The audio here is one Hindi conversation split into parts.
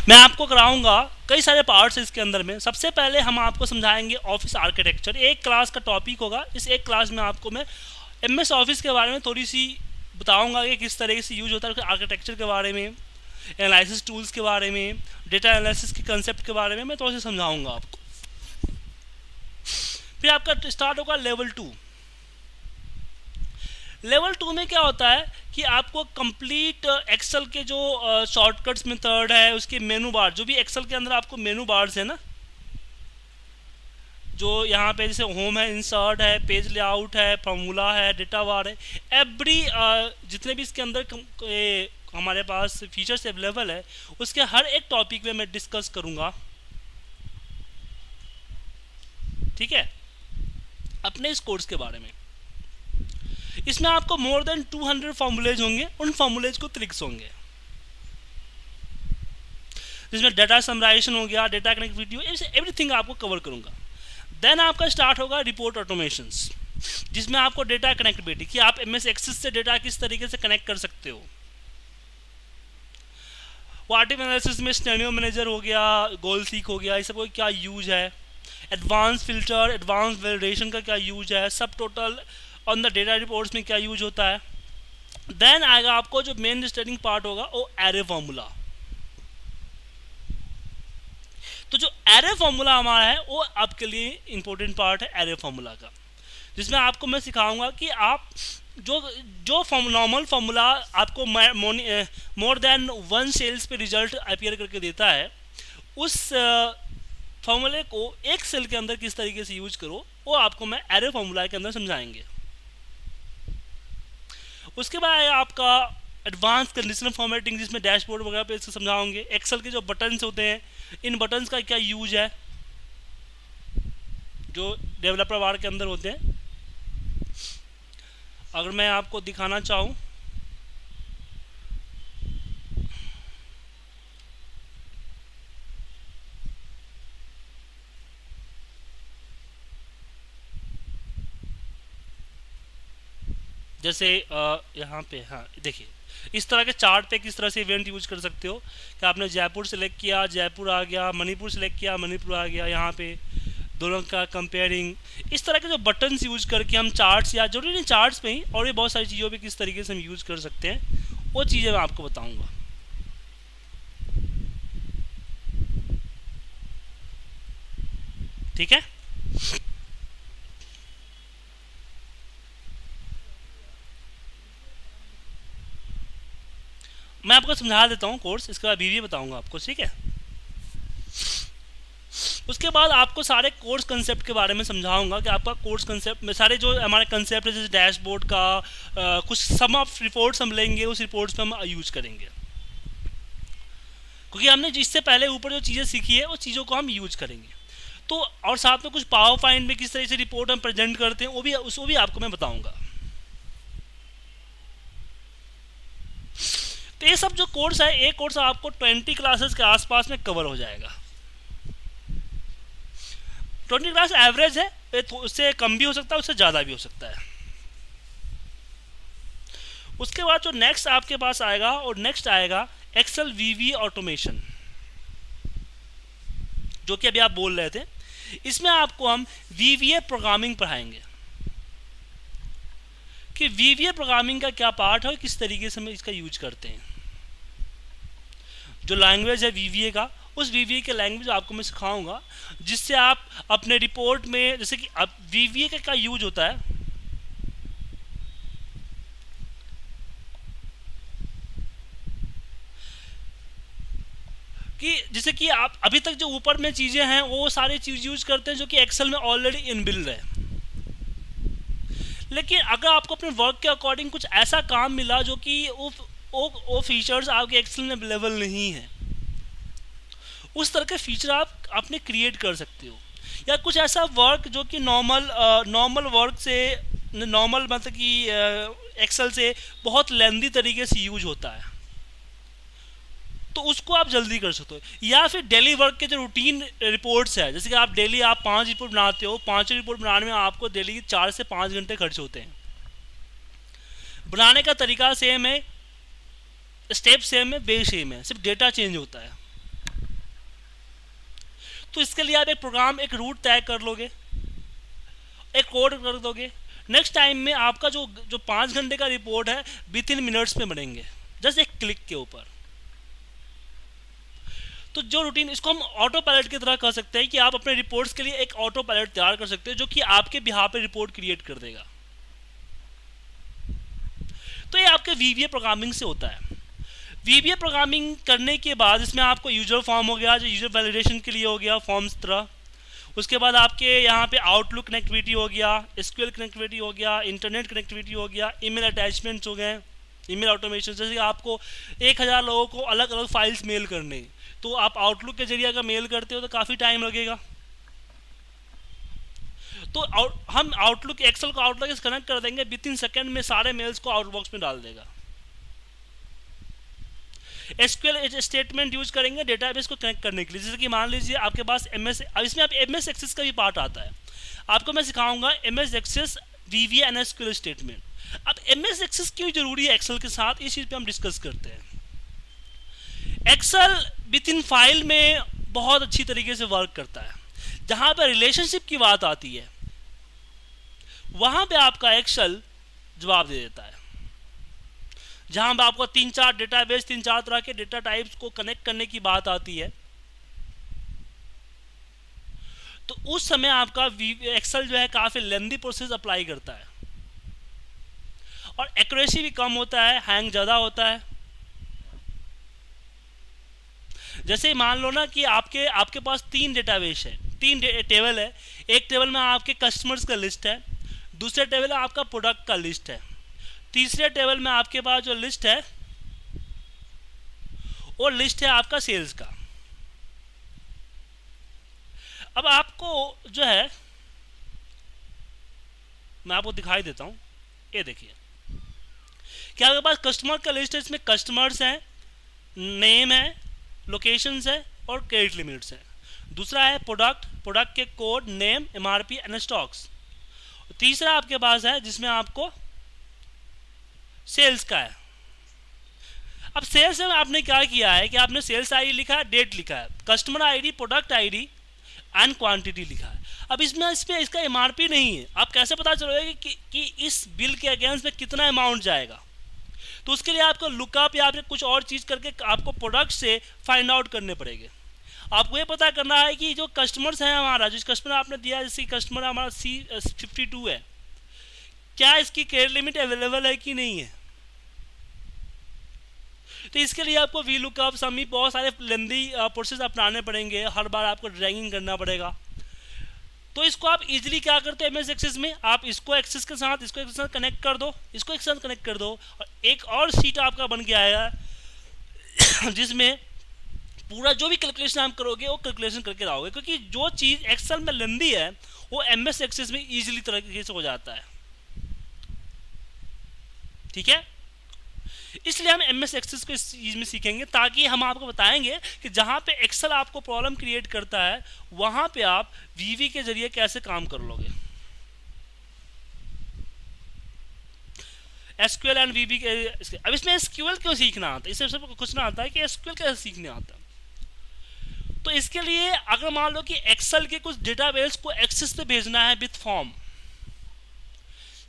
मैं आपको कराऊंगा कई सारे पार्ट्स इसके अंदर में। सबसे पहले हम आपको समझाएंगे ऑफिस आर्किटेक्चर, एक क्लास का टॉपिक होगा। इस एक क्लास में आपको मैं एमएस ऑफिस के बारे में थोड़ी सी बताऊंगा कि किस तरीके से यूज होता है, आर्किटेक्चर के बारे में, एनालिसिस टूल्स के बारे में, डेटा एनालिसिस के कंसेप्ट के बारे में मैं थोड़ा सा समझाऊंगा आपको। फिर आपका स्टार्ट होगा लेवल 2। लेवल 2 में क्या होता है कि आपको कंप्लीट एक्सेल के जो शॉर्टकट्स मेथड है, उसके मेनू बार, जो भी एक्सेल के अंदर आपको मेनू बार्स है ना, जो यहाँ पे जैसे होम है, इंसर्ट है, पेज लेआउट है, फॉर्मूला है, डेटा बार है, एवरी जितने भी इसके अंदर हमारे पास फीचर्स अवेलेबल है, उसके हर एक टॉपिक में मैं डिस्कस करूँगा। ठीक है, अपने इस कोर्स के बारे में। इसमें आपको मोर देन 200 फॉर्मूलेज होंगे, उन फॉर्मूलेज को ट्रिक्स होंगे, जिसमें डाटा समराइजेशन हो गया, डेटा कनेक्टिविटी, एवरीथिंग आपको कवर करूंगा। देन आपका स्टार्ट होगा रिपोर्ट ऑटोमेशंस, जिसमें आपको डेटा कनेक्टिविटी कि आप एमएस एक्सेस से डेटा किस तरीके से कनेक्ट कर सकते हो। क्वांटिव एनालिसिस में सिनेरियो मैनेजर हो गया, गोल सीक हो गया, ये सब क्या यूज है। एडवांस फिल्टर, एडवांस वैलिडेशन का क्या यूज है, सब total on the data reports में क्या यूज होता है। देन आएगा आपको जो मेन स्टडिंग पार्ट होगा वो एरे फॉर्मूला। तो जो एरे फॉर्मूला हमारा है वो आपके लिए इंपॉर्टेंट पार्ट है एरे फॉर्मूला का, जिसमें आपको मैं सिखाऊंगा कि आप जो जो नॉर्मल फॉर्मूला आपको मोर देन 1 सेल्स पे रिजल्ट अपीयर करके देता है, उस फॉर्मूले को एक सेल के अंदर किस तरीके से यूज करो, वो आपको मैं एरे फॉर्मूला के अंदर समझाएंगे। उसके बाद आपका एडवांस कंडीशनल फॉर्मेटिंग, जिसमें डैशबोर्ड वगैरह पे इसको समझाओगे। एक्सेल के जो बटन्स होते हैं, इन बटन्स का क्या यूज है, जो डेवलपर बार के अंदर होते हैं। अगर मैं आपको दिखाना चाहूँ, जैसे यहाँ पे, हाँ देखिए, इस तरह के चार्ट पे किस तरह से इवेंट यूज कर सकते हो कि आपने जयपुर सेलेक्ट किया, जयपुर आ गया, मणिपुर सेलेक्ट किया, मणिपुर आ गया, यहाँ पे दोनों का कंपेयरिंग। इस तरह के जो बटन्स यूज करके हम चार्ट्स, या जरूरी नहीं चार्ट्स पे ही, और भी बहुत सारी चीज़ों पे किस तरीके से हम यूज कर सकते हैं, वो चीज़ें मैं आपको बताऊंगा। ठीक है, मैं आपको समझा देता हूँ कोर्स, इसके बाद भी बताऊंगा आपको। ठीक है, उसके बाद आपको सारे कोर्स कंसेप्ट के बारे में समझाऊंगा कि आपका कोर्स कंसेप्ट में सारे जो हमारे कंसेप्ट है, जैसे डैशबोर्ड का कुछ सम ऑफ रिपोर्ट्स हम लेंगे, उस रिपोर्ट्स पे हम यूज करेंगे, क्योंकि हमने जिससे पहले ऊपर जो चीज़ें सीखी है, उस चीज़ों को हम यूज करेंगे। तो और साथ में कुछ पावर पॉइंट में किस तरह से रिपोर्ट हम प्रेजेंट करते हैं, उसको भी आपको मैं बताऊंगा। तो ये सब जो कोर्स है, एक कोर्स आपको 20 क्लासेस के आसपास में कवर हो जाएगा। 20 क्लास एवरेज है, उससे कम भी हो सकता है, उससे ज़्यादा भी हो सकता है। उसके बाद जो नेक्स्ट आपके पास आएगा, और नेक्स्ट आएगा एक्सेल वीवीए ऑटोमेशन, जो कि अभी आप बोल रहे थे। इसमें आपको हम वीवीए प्रोग्रामिंग पढ़ाएंगे कि वीवीए प्रोग्रामिंग का क्या पार्ट है, किस तरीके से हम इसका यूज करते हैं। जो लैंग्वेज है वीवीए का, उस वीवीए के लैंग्वेज आपको मैं सिखाऊंगा, जिससे आप अपने रिपोर्ट में, जैसे कि अब वीवीए का क्या यूज होता है, कि जैसे कि आप अभी तक जो ऊपर में चीज़ें हैं, वो सारी चीज़ यूज करते हैं जो कि एक्सेल में ऑलरेडी इनबिल्ड है। लेकिन अगर आपको अपने वर्क के अकॉर्डिंग कुछ ऐसा काम मिला जो कि वो फीचर्स आपके एक्सेल में अवेलेबल नहीं है, उस तरह के फीचर आप अपने क्रिएट कर सकते हो। या कुछ ऐसा वर्क जो कि नॉर्मल वर्क से, नॉर्मल मतलब कि एक्सेल से बहुत लेंदी तरीके से यूज होता है, तो उसको आप जल्दी कर सकते हो। या फिर डेली वर्क के जो रूटीन रिपोर्ट्स है, जैसे कि आप डेली 5 रिपोर्ट बनाते हो, 5 रिपोर्ट बनाने में आपको डेली 4 से 5 घंटे खर्च होते हैं। बनाने का तरीका सेम है, स्टेप सेम है, वे सेम है, सिर्फ डेटा चेंज होता है। तो इसके लिए आप एक प्रोग्राम, एक रूट तय कर लोगे, एक कोड कर दोगे। नेक्स्ट टाइम में आपका जो जो 5 घंटे का रिपोर्ट है विद इन मिनट्स में बनेंगे, जस्ट एक क्लिक के ऊपर। तो जो रूटीन, इसको हम ऑटो पायलट की तरह कह सकते हैं कि आप अपने रिपोर्ट्स के लिए एक ऑटो पायलट तैयार कर सकते हो जो कि आपके बिहाफ पे रिपोर्ट क्रिएट कर देगा। तो ये आपके वीबीए प्रोग्रामिंग से होता है। वीबीए प्रोग्रामिंग करने के बाद इसमें आपको यूजर फॉर्म हो गया, जो यूजर वैलिडेशन के लिए हो गया फॉर्म्स तरह। उसके बाद आपके यहाँ पे आउटलुक कनेक्टिविटी हो गया, एसक्यूएल कनेक्टिविटी हो गया, इंटरनेट कनेक्टिविटी हो गया, ईमेल अटैचमेंट्स हो गए, ईमेल ऑटोमेशन। जैसे कि आपको 1000 लोगों को अलग अलग फाइल्स मेल करने, तो आप आउटलुक के जरिए अगर मेल करते हो तो काफ़ी टाइम लगेगा। तो हम आउटलुक, एक्सेल को आउटलुक से कनेक्ट कर देंगे, विद इन सेकेंड में सारे मेल्स को आउटबॉक्स में डाल देगा। एसक्यूएल स्टेटमेंट यूज करेंगे डेटाबेस को कनेक्ट करने के लिए। जैसे कि मान लीजिए आपके पास एमएस, इसमें आप एमएस एक्सेस का भी पार्ट आता है, आपको मैं सिखाऊंगा MS Access, VBA and SQL statement. अब एमएस एक्सेस क्यों जरूरी है एक्सेल के साथ, इस चीज़ पे हम डिस्कस करते हैं। एक्सेल विद इन फाइल में बहुत अच्छी तरीके से वर्क करता है। जहाँ पर रिलेशनशिप की बात आती है वहाँ पे आपका एक्सेल जवाब दे देता है। जहाँ पर आपको 3-4 डेटाबेस, 3-4 तरह के डेटा टाइप्स को कनेक्ट करने की बात आती है, तो उस समय आपका एक्सेल जो है काफ़ी लेंदी प्रोसेस अप्लाई करता है और एक्यूरेसी भी कम होता है, हैंग ज़्यादा होता है। जैसे मान लो ना कि आपके पास 3 डेटाबेस है, 3 टेबल है। एक टेबल में आपके कस्टमर्स का लिस्ट है, दूसरे टेबल में आपका प्रोडक्ट का लिस्ट है, तीसरे टेबल में आपके पास जो लिस्ट है वो लिस्ट है आपका सेल्स का। अब आपको जो है, मैं आपको दिखाई देता हूं, ये देखिए क्या आपके पास कस्टमर का लिस्ट है, इसमें कस्टमर्स हैं, नेम है, लोकेशंस है और क्रेडिट लिमिट्स है। दूसरा है प्रोडक्ट, प्रोडक्ट के code, name, MRP and stocks. तीसरा आपके पास है जिसमें आपको सेल्स का है। अब सेल्स में आपने क्या किया है कि आपने सेल्स आईडी लिखा है, डेट लिखा है, customer ID, product ID and quantity लिखा है। अब इसमें इसका एमआरपी नहीं है। आप कैसे पता चलोगे कि इस बिल के अगेंस्ट में कितना अमाउंट जाएगा? तो उसके लिए आपको लुकअप या फिर कुछ और चीज़ करके आपको प्रोडक्ट से फाइंड आउट करने पड़ेंगे। आपको ये पता करना है कि जो कस्टमर्स हैं हमारा, जिस कस्टमर आपने दिया, जैसे कस्टमर हमारा C52 है, क्या इसकी क्रेडिट लिमिट अवेलेबल है कि नहीं है। तो इसके लिए आपको वी लुकअप, समी, बहुत सारे लेंदी प्रोसेस अपनाने पड़ेंगे, हर बार आपको ड्रैगिंग करना पड़ेगा। तो इसको आप इजीली क्या करते हैं एमएस एक्सेस में, आप इसको एक्सेस के साथ, इसको एक्सेस कनेक्ट कर दो, इसको एक साथ कनेक्ट कर दो, और एक और शीट आपका बन के आएगा जिसमें पूरा जो भी कैलकुलेशन आप करोगे वो कैलकुलेशन करके लाओगे। क्योंकि जो चीज़ एक्सेल में लेंदी है वो एमएस एक्सेस में इजीली तरीके से हो जाता है। ठीक है, इसलिए हम एमएस एक्सेस को इस चीज़ में सीखेंगे, ताकि हम आपको बताएंगे कि जहाँ पे एक्सेल आपको प्रॉब्लम क्रिएट करता है वहाँ पे आप वीवी के जरिए कैसे काम कर लोगे। एसक्यूएल एंड वीवी के, अब इसमें एसक्यूएल क्यों सीखना आता है, इससे सबको कुछ ना आता है कि एसक्यूएल कैसे सीखने आता है। तो इसके लिए अगर मान लो कि एक्सेल के कुछ डेटाबेस को एक्सेस पे भेजना है विथ फॉर्म,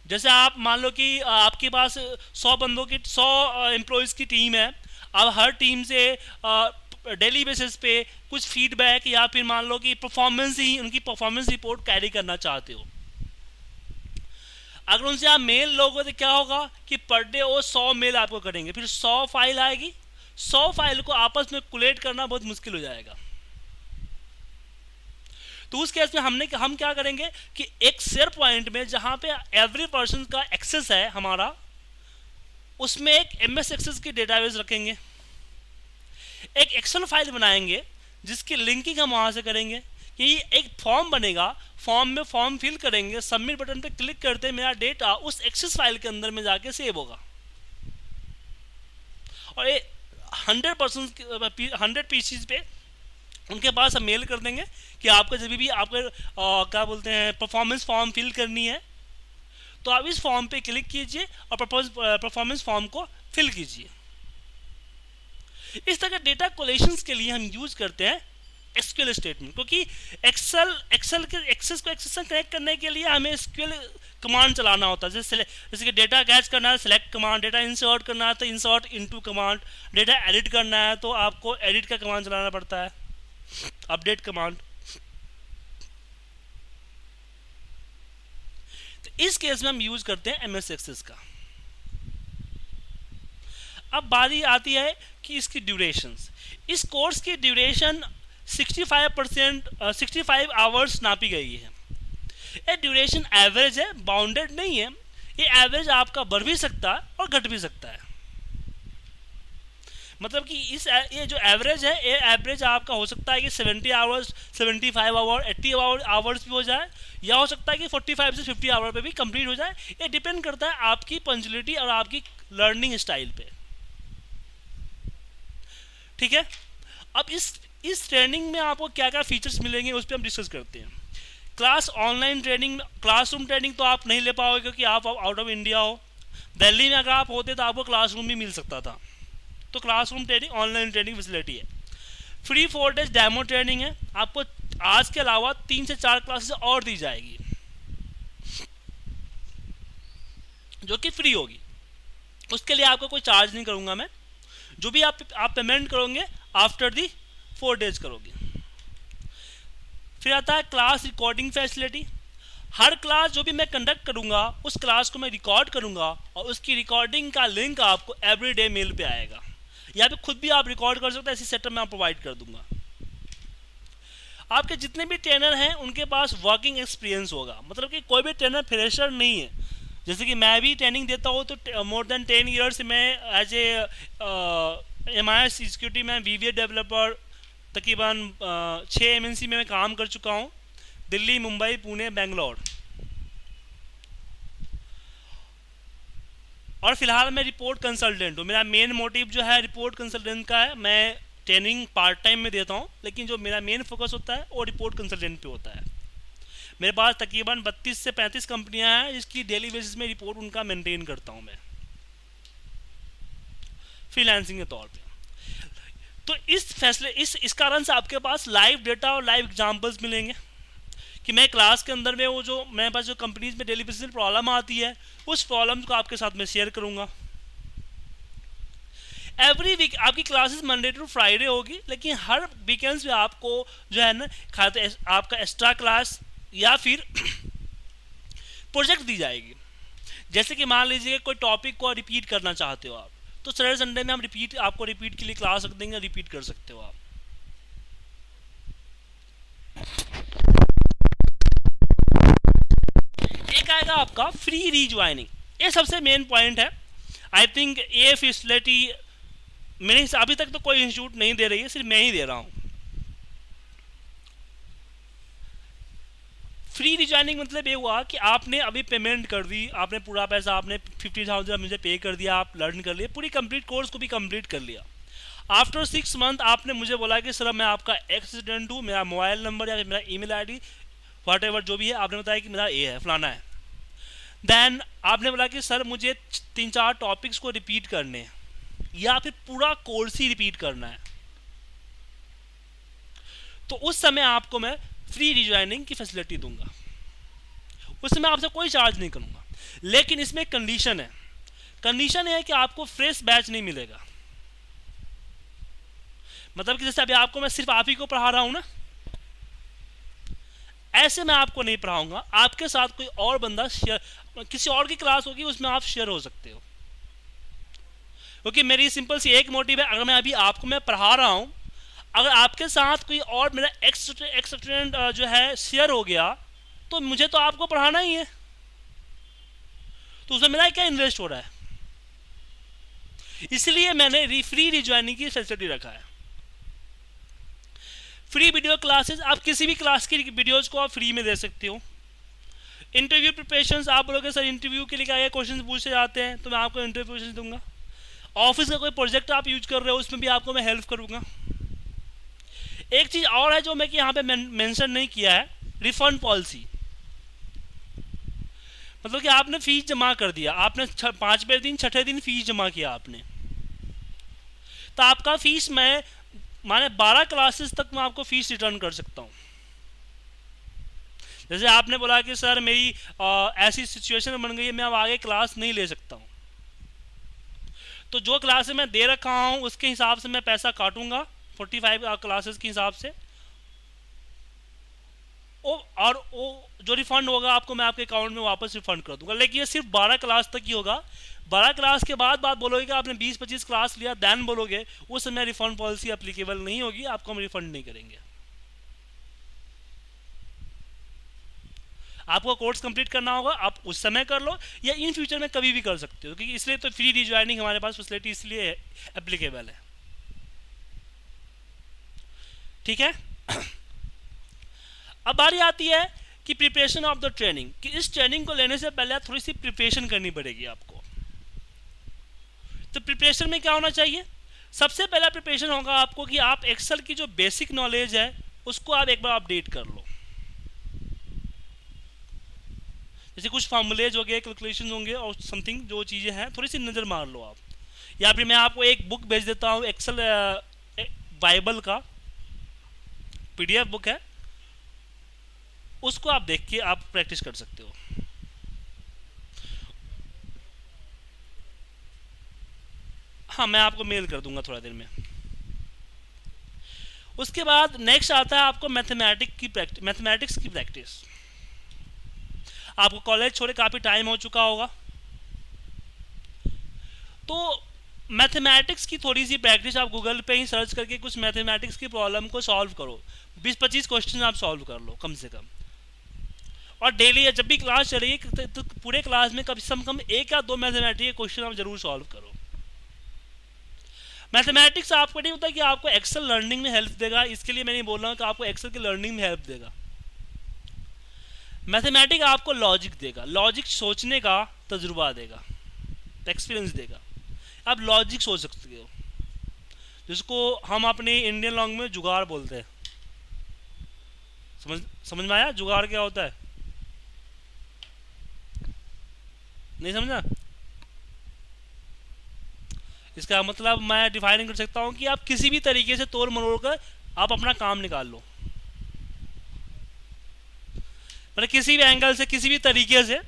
जैसे आप मान लो कि आपके पास 100 बंदों की, 100 एम्प्लॉयज़ की टीम है, आप हर टीम से डेली बेसिस पे कुछ फीडबैक या फिर मान लो कि उनकी परफॉर्मेंस रिपोर्ट कैरी करना चाहते हो। अगर उनसे आप मेल लोगे तो क्या होगा कि पर डे वो 100 मेल आपको करेंगे, फिर 100 फाइल आएगी, 100 फाइल को आपस में कोलेट करना बहुत मुश्किल हो जाएगा। तो उस केस में हम क्या करेंगे कि एक शेयर पॉइंट में जहां पे एवरी पर्सन का एक्सेस है हमारा, उसमें एक एमएस एक्सेस की डेटाबेस रखेंगे, एक एक्सेल फाइल बनाएंगे जिसकी लिंकिंग हम वहां से करेंगे कि एक फॉर्म बनेगा, फॉर्म में फॉर्म फिल करेंगे, सबमिट बटन पे क्लिक करते मेरा डेटा उस एक्सेस फाइल के अंदर में जाके सेव होगा। और ये 100 पीसीज पे उनके पास हम मेल कर देंगे कि आपको जब भी आपको क्या बोलते हैं परफॉर्मेंस फॉर्म फिल करनी है तो आप इस फॉर्म पे क्लिक कीजिए और परफॉर्मेंस फॉर्म को फिल कीजिए। इस तरह के डेटा कोलेशंस के लिए हम यूज करते हैं एसक्यूएल स्टेटमेंट, क्योंकि एक्सेल के एक्सेस को एक्सेस से कनेक्ट करने के लिए हमें एसक्यूएल कमांड चलाना होता है। जैसे कि डेटा कैच करना है सेलेक्ट कमांड, डेटा इंसर्ट करना है तो insert into command, data edit करना है तो आपको एडिट का कमांड चलाना पड़ता है, अपडेट कमांड। तो इस केस में हम यूज करते हैं एमएस एक्सेस का। अब बारी आती है कि इसकी ड्यूरेशंस। इस कोर्स की ड्यूरेशन 65 आवर्स नापी गई है। ये ड्यूरेशन एवरेज है, बाउंडेड नहीं है। ये एवरेज आपका बढ़ भी सकता है और घट भी सकता है। मतलब कि ये जो एवरेज है, ये एवरेज आपका हो सकता है कि 70 आवर्स, 75 आवर, 80 आवर्स भी हो जाए, या हो सकता है कि 45 से 50 आवर पे भी कंप्लीट हो जाए। ये डिपेंड करता है आपकी पंक्चुअलिटी और आपकी लर्निंग स्टाइल पे। ठीक है, अब इस ट्रेनिंग में आपको क्या क्या फीचर्स मिलेंगे उस पर हम डिस्कस करते हैं। Class online training, classroom training तो आप नहीं ले पाओगे क्योंकि आप आउट ऑफ इंडिया हो। दिल्ली में अगर आप होते तो आपको क्लासरूम भी मिल सकता था। तो classroom training online training facility है। फ्री 4 डेज डेमो ट्रेनिंग है, आपको आज के अलावा 3 से 4 क्लासेस और दी जाएगी जो कि फ्री होगी। उसके लिए आपको कोई चार्ज नहीं करूंगा मैं। जो भी आप पेमेंट करोगे आफ्टर दी 4 डेज करोगे। फिर आता है क्लास रिकॉर्डिंग फैसिलिटी। हर क्लास जो भी मैं कंडक्ट करूंगा उस क्लास को मैं रिकॉर्ड करूंगा और उसकी रिकॉर्डिंग का लिंक आपको एवरीडे मेल पे आएगा, या फिर खुद भी आप रिकॉर्ड कर सकते हैं। ऐसी सेटअप मैं प्रोवाइड कर दूंगा। आपके जितने भी ट्रेनर हैं उनके पास वर्किंग एक्सपीरियंस होगा, मतलब कि कोई भी ट्रेनर फ्रेशर नहीं है। जैसे कि मैं भी ट्रेनिंग देता हूँ तो मोर देन 10 ईयर्स में एज ए MIS सिक्योरिटी में VBA डेवलपर तकरीबन 6 MNC में मैं काम कर चुका हूँ, दिल्ली, मुंबई, पुणे, बेंगलोर। और फिलहाल मैं रिपोर्ट कंसल्टेंट हूँ। मेरा मेन मोटिव जो है रिपोर्ट कंसल्टेंट का है। मैं ट्रेनिंग पार्ट टाइम में देता हूँ, लेकिन जो मेरा मेन फोकस होता है वो रिपोर्ट कंसल्टेंट पे होता है। मेरे पास तकरीबन 32 से 35 कंपनियां हैं जिसकी डेली बेसिस में रिपोर्ट उनका मेंटेन करता हूं मैं फ्रीलांसिंग के तौर पे। तो इस कारण से आपके पास लाइव डेटा और लाइव एग्जांपल्स मिलेंगे कि मैं क्लास के अंदर में वो जो मेरे पास जो कंपनीज में डेली बेसिस में प्रॉब्लम आती है उस प्रॉब्लम को आपके साथ में शेयर करूंगा। एवरी वीक आपकी क्लासेस मंडे टू फ्राइडे होगी, लेकिन हर वीकेंड्स में आपको जो है ना आपका एक्स्ट्रा क्लास या फिर प्रोजेक्ट दी जाएगी। जैसे कि मान लीजिए कोई टॉपिक को रिपीट करना चाहते हो आप, तो सैटरडे संडे में हम आपको रिपीट के लिए क्लास रख देंगे, रिपीट कर सकते हो आप। एक आएगा आपका फ्री रीज्वाइनिंग। ये सबसे मेन पॉइंट है। आई थिंक ये फैसिलिटी मेरे अभी तक तो कोई इंस्टीट्यूट नहीं दे रही है, सिर्फ मैं ही दे रहा हूँ। फ्री रिजॉइनिंग मतलब ये हुआ कि आपने अभी पेमेंट कर दी, आपने पूरा पैसा आपने 50,000 मुझे पे कर दिया, आप लर्न कर लिए, पूरी कंप्लीट कोर्स को भी कंप्लीट कर लिया। आफ्टर 6 मंथ आपने मुझे बोला कि सर मैं आपका एक्स स्टूडेंट हूँ, मेरा मोबाइल नंबर या मेरा ईमेल आईडी वॉट एवर जो भी है आपने बताया कि मेरा ये है फलाना है। देन आपने बोला कि सर मुझे 3-4 टॉपिक्स को रिपीट करने हैं या फिर पूरा कोर्स ही रिपीट करना है, तो उस समय आपको मैं फ्री रिजॉइनिंग की फैसिलिटी दूंगा। उसमें मैं आपसे कोई चार्ज नहीं करूंगा, लेकिन इसमें कंडीशन है। कंडीशन है कि आपको फ्रेश बैच नहीं मिलेगा। मतलब कि जैसे अभी आपको मैं सिर्फ आप ही को पढ़ा रहा हूं ना, ऐसे मैं आपको नहीं पढ़ाऊंगा। आपके साथ कोई और बंदा शेयर, किसी और की क्लास होगी उसमें आप शेयर हो सकते हो। क्योंकि मेरी सिंपल सी एक मोटिव है, अगर मैं अभी आपको मैं पढ़ा रहा हूं, अगर आपके साथ कोई और मेरा एक्स स्टूडेंट जो है शेयर हो गया तो मुझे तो आपको पढ़ाना ही है, तो उसमें मेरा क्या इन्वेस्ट हो रहा है। इसलिए मैंने फ्री रिजॉइनिंग की फैसिलिटी रखा है। फ्री वीडियो क्लासेस, आप किसी भी क्लास की वीडियोज को आप फ्री में दे सकते हो। इंटरव्यू प्रिपरेशंस, आप बोलोगे सर इंटरव्यू के लिए क्या क्वेश्चन पूछे जाते हैं, तो मैं आपको इंटरव्यू प्रिपरेशन दूंगा। ऑफिस का कोई प्रोजेक्ट आप यूज कर रहे हो उसमें भी आपको मैं हेल्प करूंगा। एक चीज और है जो मैं कि यहाँ पे मेंशन नहीं किया है, रिफंड पॉलिसी। मतलब कि आपने फीस जमा कर दिया, आपने 5वें दिन 6ठे दिन फीस जमा किया आपने, तो आपका फीस मैं माने 12 क्लासेस तक मैं आपको फीस रिटर्न कर सकता हूँ। जैसे आपने बोला कि सर मेरी ऐसी सिचुएशन बन गई है, मैं अब आगे क्लास नहीं ले सकता हूँ, तो जो क्लासेस मैं दे रखा हूँ उसके हिसाब से मैं पैसा काटूंगा 45 क्लासेस के हिसाब से, और वो जो रिफंड होगा आपको मैं आपके अकाउंट में वापस रिफंड कर दूंगा। लेकिन ये सिर्फ 12 क्लास तक ही होगा। 12 क्लास के बाद बात बोलोगे कि आपने 20-25 क्लास लिया दैन बोलोगे, उस समय रिफंड पॉलिसी एप्लीकेबल नहीं होगी, आपको हम रिफंड नहीं करेंगे। आपको कोर्स कंप्लीट करना होगा, आप उस समय कर लो या इन फ्यूचर में कभी भी कर सकते हो, क्योंकि इसलिए तो फ्री रिज्वाइनिंग हमारे पास फैसिलिटी इसलिए एप्लीकेबल है। ठीक है। अब बारी आती है कि प्रिपरेशन ऑफ द ट्रेनिंग, कि इस ट्रेनिंग को लेने से पहले थोड़ी सी प्रिपरेशन करनी पड़ेगी आपको। तो प्रिपरेशन में क्या होना चाहिए? सबसे पहला प्रिपरेशन होगा आपको कि आप एक्सेल की जो बेसिक नॉलेज है उसको आप एक बार अपडेट कर लो। जैसे कुछ फॉर्मूलेज हो गए, कैलकुलेशन होंगे और समथिंग जो चीज़ें हैं थोड़ी सी नज़र मार लो आप, या फिर मैं आपको एक बुक भेज देता हूँ, एक्सेल बाइबल का PDF बुक है, उसको आप देख के आप प्रैक्टिस कर सकते हो। हाँ, मैं आपको मेल कर दूंगा थोड़ा देर में। उसके बाद नेक्स्ट आता है आपको मैथमेटिक्स की प्रैक्टिस। आपको कॉलेज छोड़े काफ़ी टाइम हो चुका होगा, तो मैथमेटिक्स की थोड़ी सी प्रैक्टिस आप गूगल पे ही सर्च करके कुछ मैथमेटिक्स की प्रॉब्लम को सॉल्व करो। 20-25 क्वेश्चन आप सॉल्व कर लो कम से कम, और डेली जब भी क्लास चलेगी तो पूरे क्लास में कम से कम 1 या 2 मैथमेटिक्स के क्वेश्चन आप जरूर सॉल्व करो। मैथमेटिक्स आपको नहीं होता कि आपको एक्सेल लर्निंग में हेल्प देगा, इसके लिए मैं नहीं बोल रहा हूँ कि आपको एक्सेल की लर्निंग में हेल्प देगा। मैथमेटिक्स आपको लॉजिक देगा, लॉजिक सोचने का तजुर्बा देगा, एक्सपीरियंस देगा। आप लॉजिक सोच सकते हो, जिसको हम अपने इंडियन लैंग्वेज में जुगाड़ बोलते हैं। समझ में आया जुगाड़ क्या होता है? नहीं समझा? इसका मतलब मैं डिफाइन कर सकता हूँ कि आप किसी भी तरीके से तोड़ मरोड़ कर आप अपना काम निकाल लो, मतलब किसी भी एंगल से किसी भी तरीके से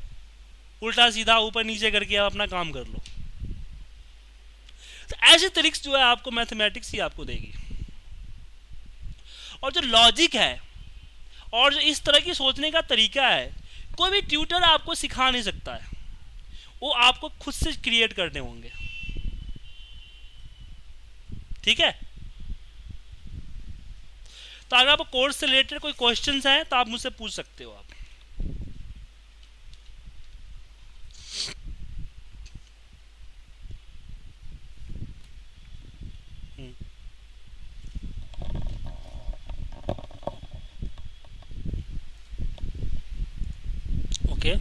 उल्टा सीधा ऊपर नीचे करके आप अपना काम कर लो। तो ऐसे ट्रिक्स जो है आपको मैथमेटिक्स ही आपको देगी। और जो लॉजिक है और जो इस तरह की सोचने का तरीका है, कोई भी ट्यूटर आपको सिखा नहीं सकता है, वो आपको खुद से क्रिएट करने होंगे। ठीक है। तो अगर आपको कोर्स से रिलेटेड कोई क्वेश्चंस हैं तो आप मुझसे पूछ सकते हो आप। ओके।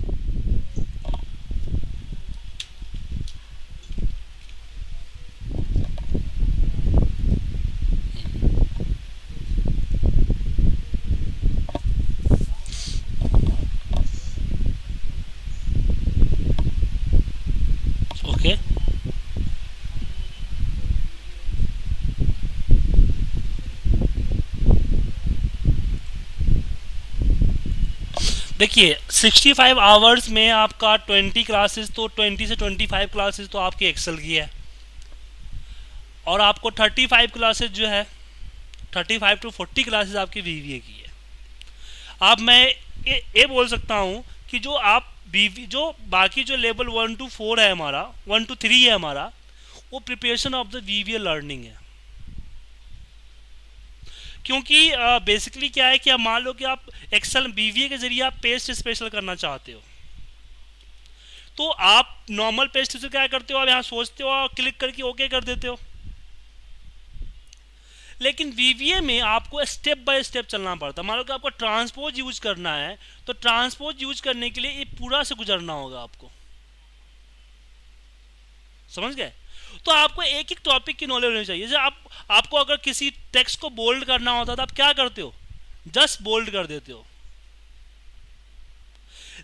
ओके। देखिए 65 आवर्स में आपका 20 क्लासेस, तो 20 से 25 क्लासेस तो आपकी एक्सेल की है, और आपको 35 क्लासेस जो है 35 to 40 क्लासेस आपकी VBA की है। अब मैं ये बोल सकता हूँ कि जो आप जो बाकी जो लेवल 1 to 4 है हमारा, 1 to 3 है हमारा, वो preparation of the VBA learning है। क्योंकि बेसिकली क्या है कि अब मान लो कि आप एक्सेल VBA के जरिए आप पेस्ट स्पेशल करना चाहते हो, तो आप नॉर्मल पेस्ट से क्या करते हो, आप यहाँ सोचते हो और क्लिक करके ओके कर देते हो। लेकिन VBA में आपको स्टेप बाय स्टेप चलना पड़ता है। मान लो कि आपको ट्रांसपोज यूज करना है, तो ट्रांसपोज यूज करने के लिए ये पूरा से गुजरना होगा आपको। समझ गए? तो आपको एक एक टॉपिक की नॉलेज होनी चाहिए। जैसे आपको अगर किसी टेक्स्ट को बोल्ड करना होता है तो आप क्या करते हो, जस्ट बोल्ड कर देते हो,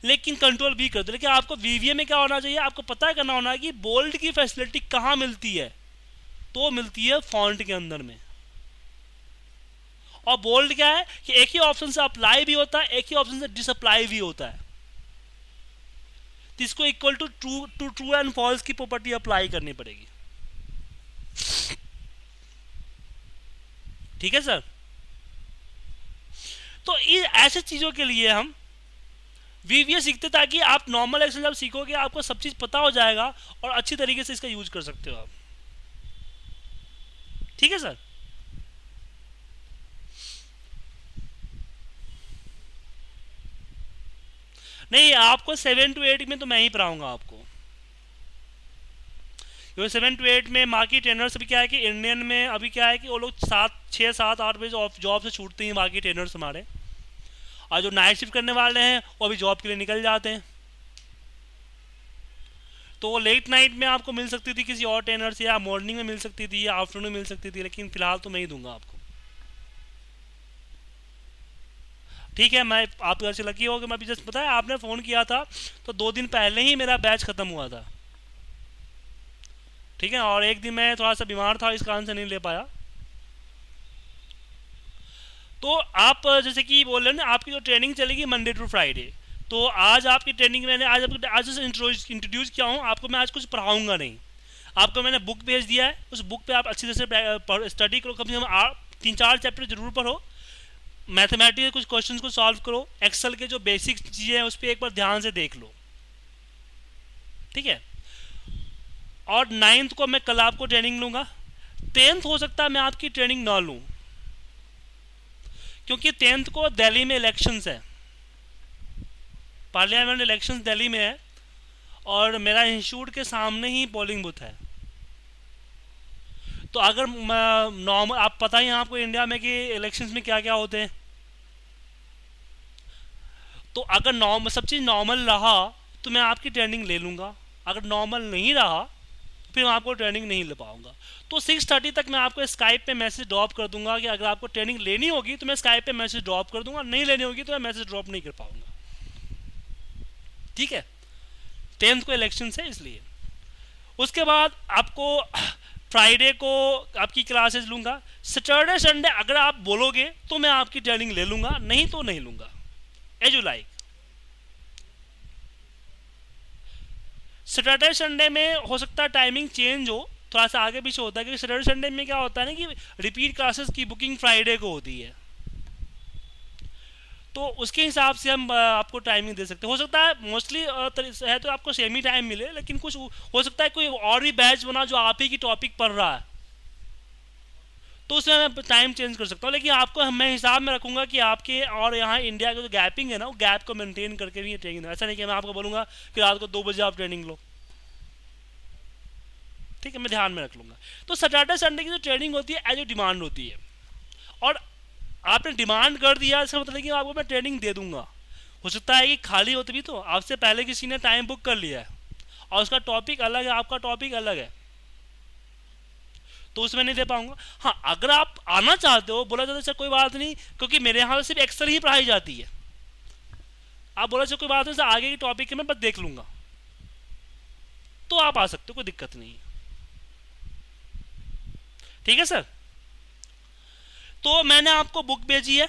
लेकिन कंट्रोल भी करते हो। लेकिन आपको VBA में क्या होना चाहिए, आपको पता करना होना है कि बोल्ड की फैसिलिटी कहाँ मिलती है, तो मिलती है फॉन्ट के अंदर में। और बोल्ड क्या है कि एक ही ऑप्शन से अप्लाई भी होता है, एक ही ऑप्शन से डिसअप्लाई भी होता है। तो इसको equal to true and false की प्रॉपर्टी अप्लाई करनी पड़ेगी। ठीक है सर। तो ऐसे चीजों के लिए हम वीवीएस सीखते, ताकि आप नॉर्मल एक्सेल जब सीखोगे आपको सब चीज पता हो जाएगा और अच्छी तरीके से इसका यूज कर सकते हो आप। ठीक है सर। नहीं, आपको 7 to 8 में तो मैं ही पढ़ाऊंगा आपको, क्योंकि 7 to 8 में बाकी ट्रेनर्स भी क्या है कि इंडियन में अभी क्या है कि वो लोग 6-7-8 बजे जॉब से छूटते हैं बाकी ट्रेनर्स हमारे, और जो नाइट शिफ्ट करने वाले हैं वो अभी जॉब के लिए निकल जाते हैं। तो वो लेट नाइट में आपको मिल सकती थी किसी और ट्रेनर से, या मॉर्निंग में मिल सकती थी, या आफ्टरनून में मिल सकती थी, लेकिन फिलहाल तो मैं ही दूंगा आपको। ठीक है, मैं आप घर से लकी हो कि मैं अभी जस्ट पता है आपने फ़ोन किया था तो 2 दिन पहले ही मेरा बैच ख़त्म हुआ था। ठीक है, और एक दिन मैं थोड़ा सा बीमार था, इस कारण से नहीं ले पाया। तो आप जैसे कि बोल रहे हैं ना, आपकी जो ट्रेनिंग चलेगी मंडे टू फ्राइडे, तो आज आपकी ट्रेनिंग मैंने आज इंट्रोड्यूस किया हूँ आपको। मैं आज कुछ पढ़ाऊंगा नहीं आपको, मैंने बुक भेज दिया है, उस बुक पे आप अच्छी तरह से स्टडी करो, कम से कम 3-4 चैप्टर जरूर पढ़ो, मैथमेटिक्स के कुछ क्वेश्चंस को सॉल्व करो, एक्सेल के जो बेसिक चीज़ें हैं उस पर एक बार ध्यान से देख लो। ठीक है, और 9th को मैं कल आपको ट्रेनिंग लूँगा। 10th हो सकता है मैं आपकी ट्रेनिंग ना लूँ, क्योंकि 10th को दिल्ली में इलेक्शंस है, पार्लियामेंट इलेक्शंस दिल्ली में है, और मेरा इंस्टीट्यूट के सामने ही पोलिंग बूथ है। तो अगर नॉर्मल, आप पता ही है आपको इंडिया में कि इलेक्शंस में क्या क्या होते हैं, तो अगर नॉर्मल सब चीज़ नॉर्मल रहा तो मैं आपकी ट्रेनिंग ले लूँगा, अगर नॉर्मल नहीं रहा फिर मैं आपको ट्रेनिंग नहीं ले पाऊँगा। तो 6:30 तक मैं आपको स्काइप पे मैसेज ड्रॉप कर दूंगा कि अगर आपको ट्रेनिंग लेनी होगी तो मैं स्काइप पे मैसेज ड्रॉप कर दूंगा, नहीं लेनी होगी तो मैं मैसेज ड्रॉप नहीं कर पाऊँगा। ठीक है, 10th को इलेक्शन है इसलिए। उसके बाद आपको फ्राइडे को आपकी क्लासेस लूँगा, सैटरडे संडे अगर आप बोलोगे तो मैं आपकी ट्रेनिंग ले लूँगा, नहीं तो नहीं लूँगा, as you like. Saturday Sunday में हो सकता है टाइमिंग चेंज हो, थोड़ा सा आगे पीछे होता है, क्योंकि सैटरडे संडे में क्या होता है ना कि रिपीट क्लासेस की बुकिंग फ्राइडे को होती है, तो उसके हिसाब से हम आपको टाइमिंग दे सकते हैं। हो सकता है मोस्टली है तो आपको सेम ही टाइम मिले, लेकिन कुछ हो सकता है कोई और भी बैच बना जो आप ही की टॉपिक पढ़ रहा है, तो उसमें मैं टाइम चेंज कर सकता हूँ, लेकिन आपको मैं हिसाब में रखूंगा कि आपके और यहाँ इंडिया का जो गैपिंग है ना, वो गैप को मेंटेन करके भी ट्रेनिंग। ऐसा नहीं कि मैं आपको बोलूँगा कि रात को 2 बजे आप ट्रेनिंग लो। ठीक है, मैं ध्यान में रख लूँगा। तो सैटरडे संडे की जो ट्रेनिंग होती है एज ए डिमांड होती है, और आपने डिमांड कर दिया इसका मतलब कि आपको मैं ट्रेनिंग दे दूंगा। हो सकता है कि खाली हो तभी तो आपसे पहले किसी ने टाइम बुक कर लिया है और उसका टॉपिक अलग है, आपका टॉपिक अलग है, तो उसमें नहीं दे पाऊंगा। हाँ, अगर आप आना चाहते हो, बोला जाता है कोई बात नहीं, क्योंकि मेरे यहाँ सिर्फ एक्सेल ही पढ़ाई जाती है, आप बोला कोई बात नहीं, आगे की टॉपिक मैं बस देख लूंगा, तो आप आ सकते हो, कोई दिक्कत नहीं है। ठीक है सर। तो मैंने आपको बुक भेजी है,